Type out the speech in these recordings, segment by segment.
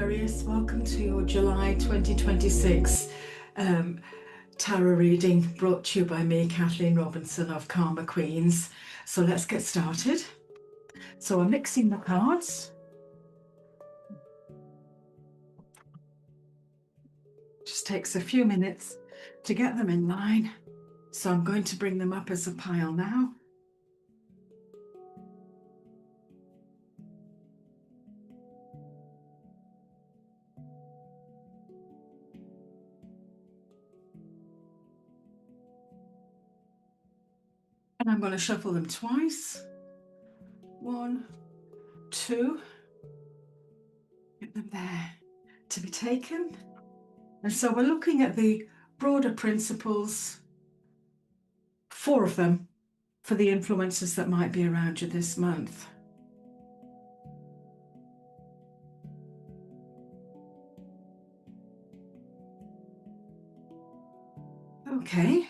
Aquarius, welcome to your July 2026 tarot reading brought to you by me, Kathleen Robinson of Karmaqueens. So let's get started. So I'm mixing the cards. Just takes a few minutes to get them in line. So I'm going to bring them up as a pile now. And I'm going to shuffle them twice. 1, 2. Get them there to be taken. And so we're looking at the broader principles, 4 of them, for the influences that might be around you this month. Okay.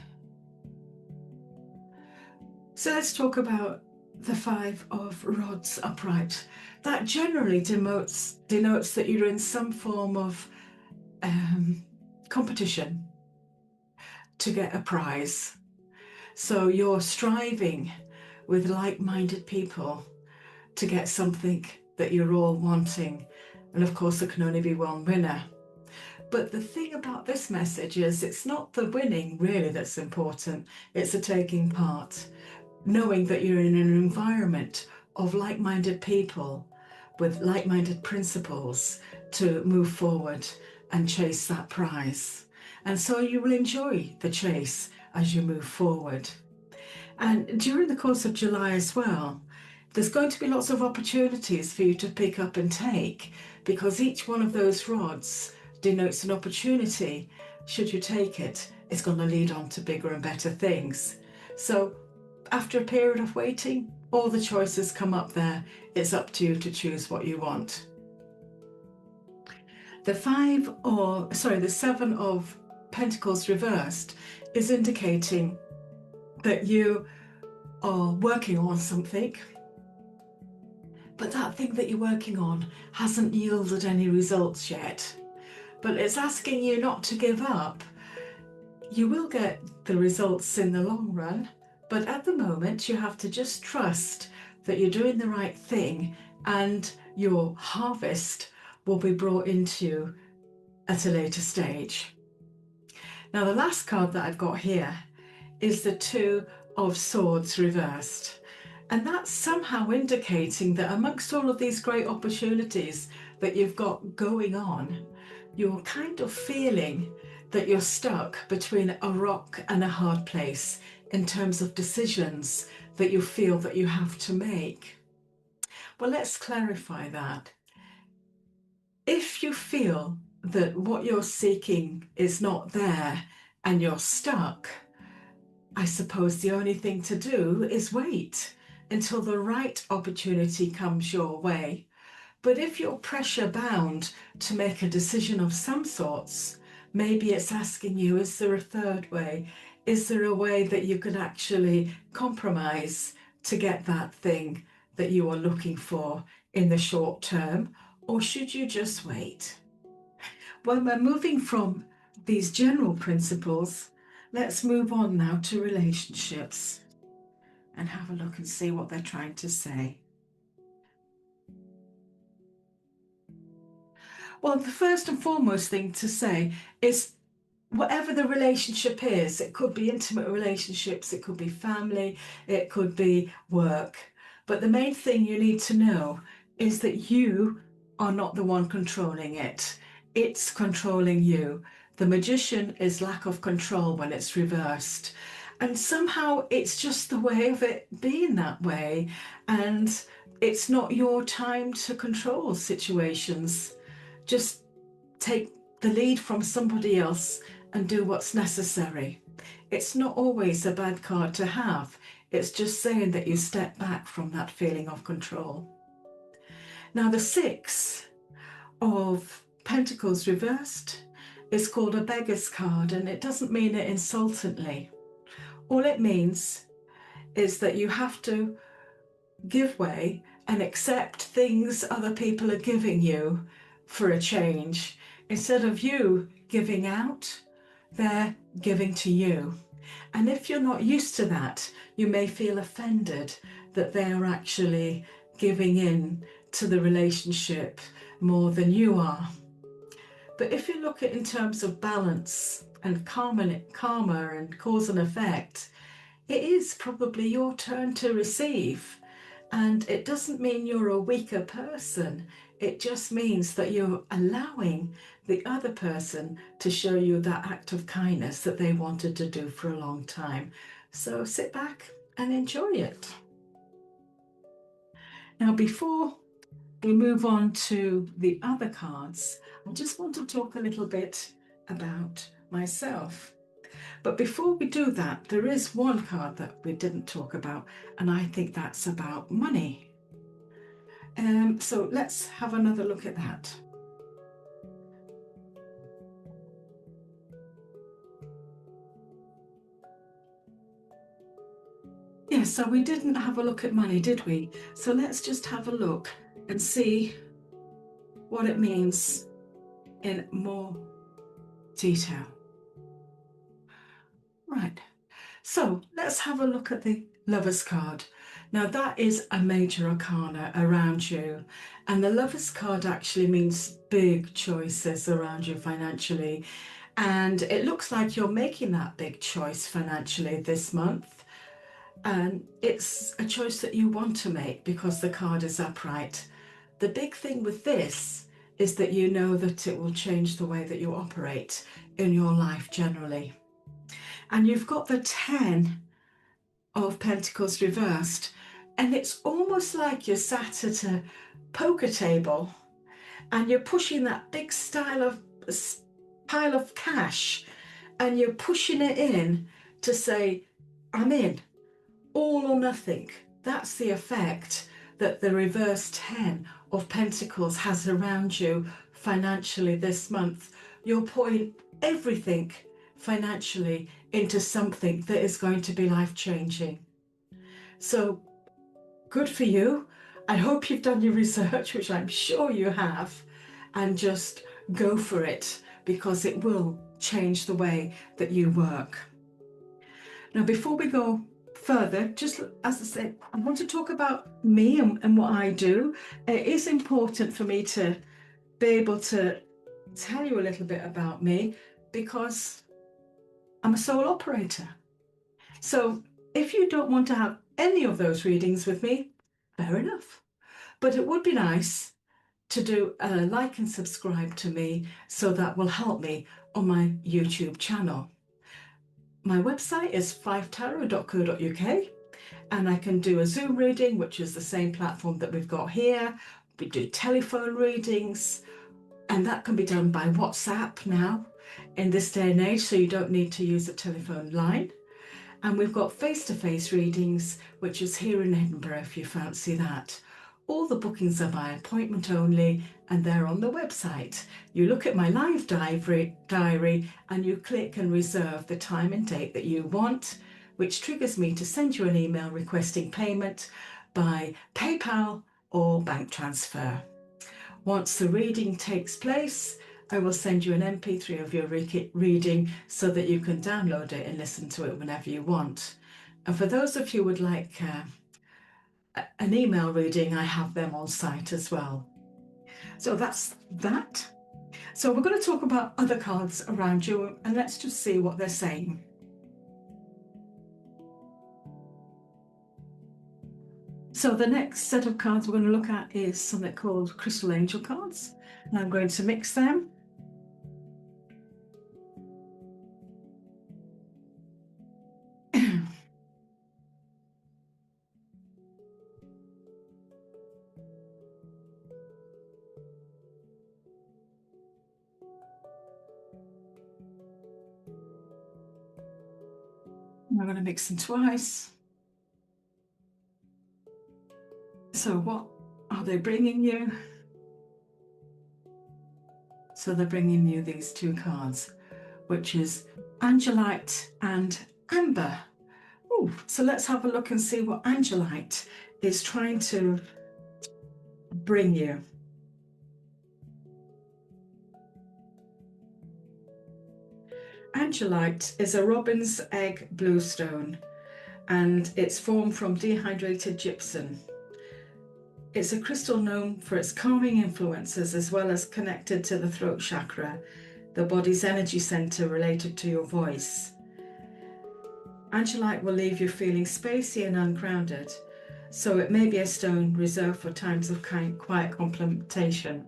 So let's talk about the 5 of rods upright. That generally denotes that you're in some form of competition to get a prize. So you're striving with like-minded people to get something that you're all wanting. And of course, there can only be one winner. But the thing about this message is it's not the winning really that's important, it's the taking part. Knowing that you're in an environment of like-minded people with like-minded principles to move forward and chase that prize. And so you will enjoy the chase as you move forward. And during the course of July as well, there's going to be lots of opportunities for you to pick up and take, because each one of those rods denotes an opportunity. Should you take it, it's going to lead on to bigger and better things. So after a period of waiting, all the choices come up there. It's up to you to choose what you want. The 7 of Pentacles reversed is indicating that you are working on something, but that thing that you're working on hasn't yielded any results yet. But it's asking you not to give up. You will get the results in the long run, but at the moment you have to just trust that you're doing the right thing and your harvest will be brought into you at a later stage. Now the last card that I've got here is the 2 of Swords reversed. And that's somehow indicating that amongst all of these great opportunities that you've got going on, you're kind of feeling that you're stuck between a rock and a hard place in terms of decisions that you feel that you have to make. Well, let's clarify that. If you feel that what you're seeking is not there and you're stuck, I suppose the only thing to do is wait until the right opportunity comes your way. But if you're pressure bound to make a decision of some sorts, maybe it's asking you, is there a third way? Is there a way that you could actually compromise to get that thing that you are looking for in the short term? Or should you just wait? When we're moving from these general principles, let's move on now to relationships and have a look and see what they're trying to say. Well, the first and foremost thing to say is whatever the relationship is, it could be intimate relationships, it could be family, it could be work. But the main thing you need to know is that you are not the one controlling it. It's controlling you. The Magician is lack of control when it's reversed. And somehow it's just the way of it being that way. And it's not your time to control situations. Just take the lead from somebody else and do what's necessary. It's not always a bad card to have. It's just saying that you step back from that feeling of control. Now the 6 of Pentacles reversed is called a beggar's card, and it doesn't mean it insultantly. All it means is that you have to give way and accept things other people are giving you for a change. Instead of you giving out, they're giving to you. And if you're not used to that, you may feel offended that they are actually giving in to the relationship more than you are. But if you look at it in terms of balance and karma and cause and effect, it is probably your turn to receive. And it doesn't mean you're a weaker person. It just means that you're allowing the other person to show you that act of kindness that they wanted to do for a long time. So sit back and enjoy it. Now, before we move on to the other cards, I just want to talk a little bit about myself. But before we do that, there is one card that we didn't talk about, and I think that's about money. So let's have another look at that. Yeah, so we didn't have a look at money, did we? So let's just have a look and see what it means in more detail. Right, so let's have a look at the Lover's card. Now that is a major arcana around you, and the Lover's card actually means big choices around you financially, and it looks like you're making that big choice financially this month, and it's a choice that you want to make because the card is upright. The big thing with this is that you know that it will change the way that you operate in your life generally. And you've got the 10 of Pentacles reversed, and it's almost like you're sat at a poker table and you're pushing that big pile of cash, and you're pushing it in to say, I'm in, all or nothing. That's the effect that the reverse 10 of Pentacles has around you financially this month. You're putting everything financially into something that is going to be life-changing. So good for you. I hope you've done your research, which I'm sure you have, and just go for it because it will change the way that you work. Now, before we go further, just as I said, I want to talk about me and what I do. It is important for me to be able to tell you a little bit about me because I'm a soul operator. So if you don't want to have any of those readings with me, fair enough. But it would be nice to do a like and subscribe to me, so that will help me on my YouTube channel. My website is 5tarot.co.uk, and I can do a Zoom reading, which is the same platform that we've got here. We do telephone readings, and that can be done by WhatsApp now in this day and age, so you don't need to use a telephone line. And we've got face-to-face readings, which is here in Edinburgh if you fancy that. All the bookings are by appointment only, and they're on the website. You look at my live diary and you click and reserve the time and date that you want, which triggers me to send you an email requesting payment by PayPal or bank transfer. Once the reading takes place, I will send you an MP3 of your reading so that you can download it and listen to it whenever you want. And for those of you who would like an email reading, I have them on site as well. So that's that. So we're going to talk about other cards around you, and let's just see what they're saying. So the next set of cards we're going to look at is something called Crystal Angel cards, and I'm going to mix them. I'm going to mix them twice. So what are they bringing you? So they're bringing you these two cards, which is Angelite and Amber. Ooh, so let's have a look and see what Angelite is trying to bring you. Angelite is a robin's egg bluestone, and it's formed from dehydrated gypsum. It's a crystal known for its calming influences, as well as connected to the throat chakra, the body's energy center related to your voice. Angelite will leave you feeling spacey and ungrounded, so it may be a stone reserved for times of quiet contemplation.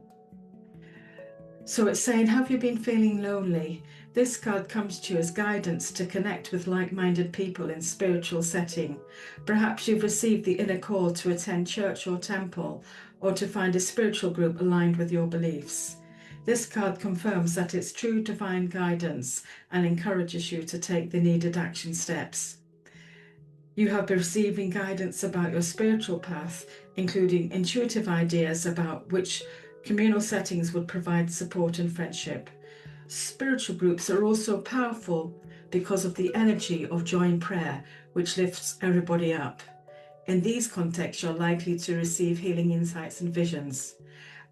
So it's saying, have you been feeling lonely? This card comes to you as guidance to connect with like-minded people in spiritual setting. Perhaps you've received the inner call to attend church or temple, or to find a spiritual group aligned with your beliefs. This card confirms that it's true divine guidance and encourages you to take the needed action steps. You have been receiving guidance about your spiritual path, including intuitive ideas about which communal settings would provide support and friendship. Spiritual groups are also powerful because of the energy of joint prayer, which lifts everybody up. In these contexts, you're likely to receive healing insights and visions.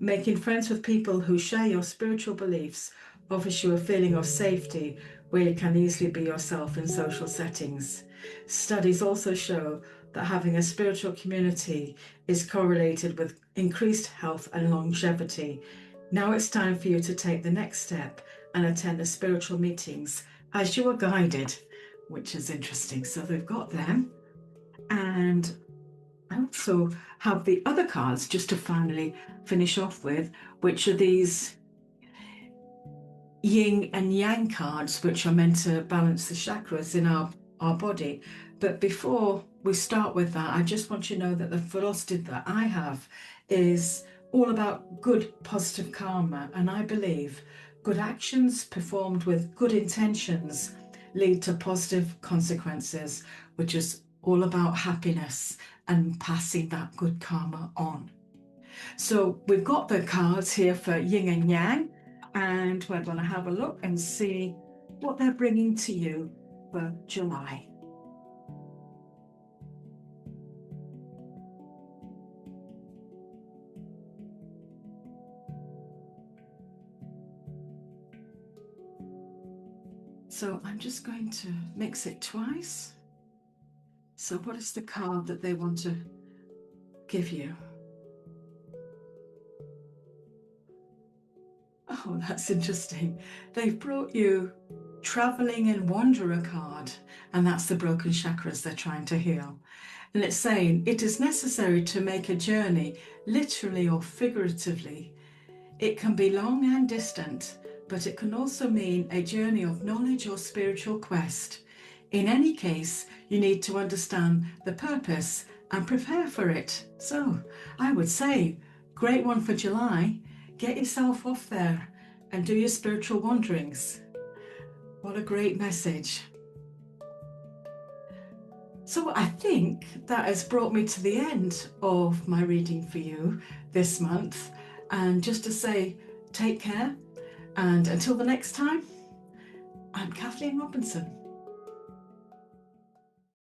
Making friends with people who share your spiritual beliefs offers you a feeling of safety where you can easily be yourself in social settings. Studies also show that having a spiritual community is correlated with increased health and longevity. Now it's time for you to take the next step and attend the spiritual meetings as you are guided, which is interesting. So they've got them. And I also have the other cards just to finally finish off with, which are these yin and yang cards, which are meant to balance the chakras in our body. But before we start with that, I just want you to know that the philosophy that I have is all about good, positive karma. And I believe good actions performed with good intentions lead to positive consequences, which is all about happiness and passing that good karma on. So we've got the cards here for yin and yang, and we're going to have a look and see what they're bringing to you for July. So I'm just going to mix it twice. So what is the card that they want to give you? Oh, that's interesting. They've brought you Traveling and Wanderer card, and that's the broken chakras they're trying to heal. And it's saying it is necessary to make a journey, literally or figuratively. It can be long and distant, but it can also mean a journey of knowledge or spiritual quest. In any case, you need to understand the purpose and prepare for it. So I would say, great one for July. Get yourself off there and do your spiritual wanderings. What a great message. So I think that has brought me to the end of my reading for you this month. And just to say, take care. And until the next time, I'm Kathleen Robinson.